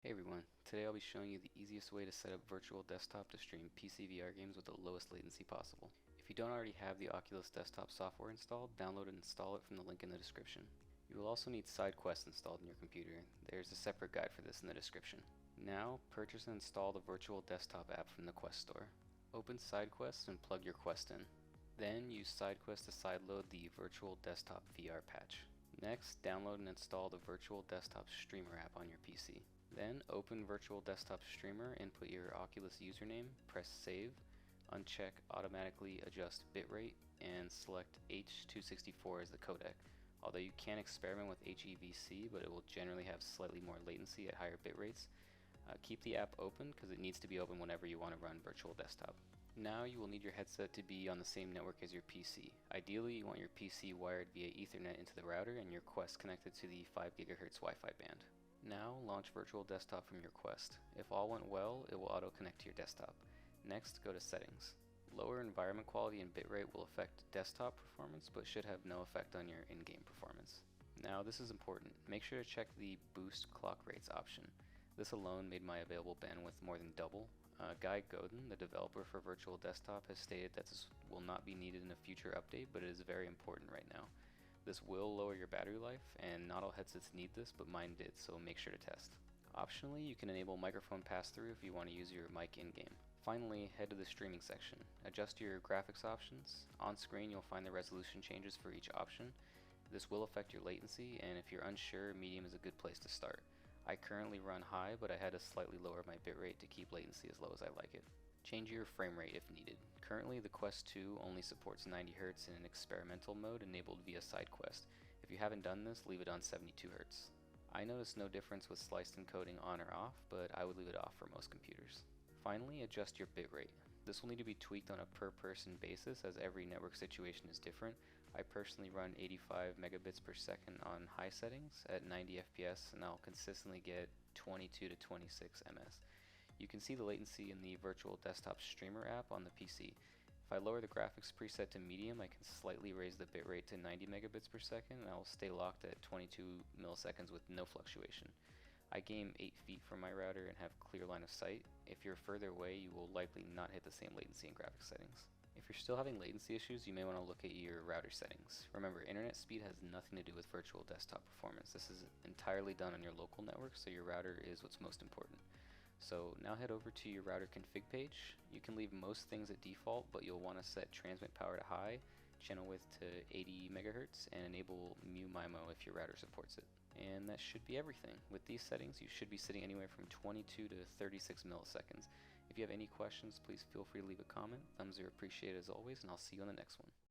Hey everyone, today I'll be showing you the easiest way to set up virtual desktop to stream PCVR games with the lowest latency possible. If you don't already have the Oculus desktop software installed, download and install it from the link in the description. You will also need Sidequest installed in your computer. There's a separate guide for this in the description. Now, purchase and install the virtual desktop app from the Quest store. Open Sidequest and plug your Quest in. Then use Sidequest to sideload the virtual desktop VR patch. Next, download and install the virtual desktop streamer app on your PC. Then open Virtual Desktop Streamer, input your Oculus username, press Save, uncheck Automatically Adjust Bitrate, and select H264 as the codec. Although you can experiment with HEVC, but it will generally have slightly more latency at higher bit rates. Keep the app open because it needs to be open whenever you want to run Virtual Desktop. Now you will need your headset to be on the same network as your PC. Ideally, you want your PC wired via Ethernet into the router and your Quest connected to the 5 GHz Wi-Fi band. Now launch Virtual Desktop from your Quest. If all went well, it will auto-connect to your desktop. Next, go to Settings. Lower environment quality and bitrate will affect desktop performance, but should have no effect on your in-game performance. Now this is important. Make sure to check the Boost Clock Rates option. This alone made my available bandwidth more than double. Guy Godin, the developer for Virtual Desktop, has stated that this will not be needed in a future update, but it is very important right now. This will lower your battery life, and not all headsets need this, but mine did, so make sure to test. Optionally, you can enable microphone pass-through if you want to use your mic in-game. Finally, head to the streaming section. Adjust your graphics options. On screen, you'll find the resolution changes for each option. This will affect your latency, and if you're unsure, medium is a good place to start. I currently run high, but I had to slightly lower my bitrate to keep latency as low as I like it. Change your frame rate if needed. Currently, the Quest 2 only supports 90 Hz in an experimental mode enabled via Sidequest. If you haven't done this, leave it on 72 Hz. I noticed no difference with sliced encoding on or off, but I would leave it off for most computers. Finally, adjust your bitrate. This will need to be tweaked on a per person basis as every network situation is different. I personally run 85 megabits per second on high settings at 90 FPS, and I'll consistently get 22 to 26 ms. You can see the latency in the Virtual Desktop Streamer app on the PC. If I lower the graphics preset to medium, I can slightly raise the bitrate to 90 megabits per second, and I will stay locked at 22 milliseconds with no fluctuation. I game 8 feet from my router and have clear line of sight. If you're further away, you will likely not hit the same latency and graphics settings. If you're still having latency issues, you may want to look at your router settings. Remember, internet speed has nothing to do with virtual desktop performance. This is entirely done on your local network, so your router is what's most important. So now head over to your router config page. You can leave most things at default, but you'll want to set transmit power to high, channel width to 80 MHz, and enable mu-mimo if your router supports it. And that should be everything. With these settings, you should be sitting anywhere from 22 to 36 milliseconds. If you have any questions, please feel free to leave a comment. Thumbs are appreciated as always, and I'll see you on the next one.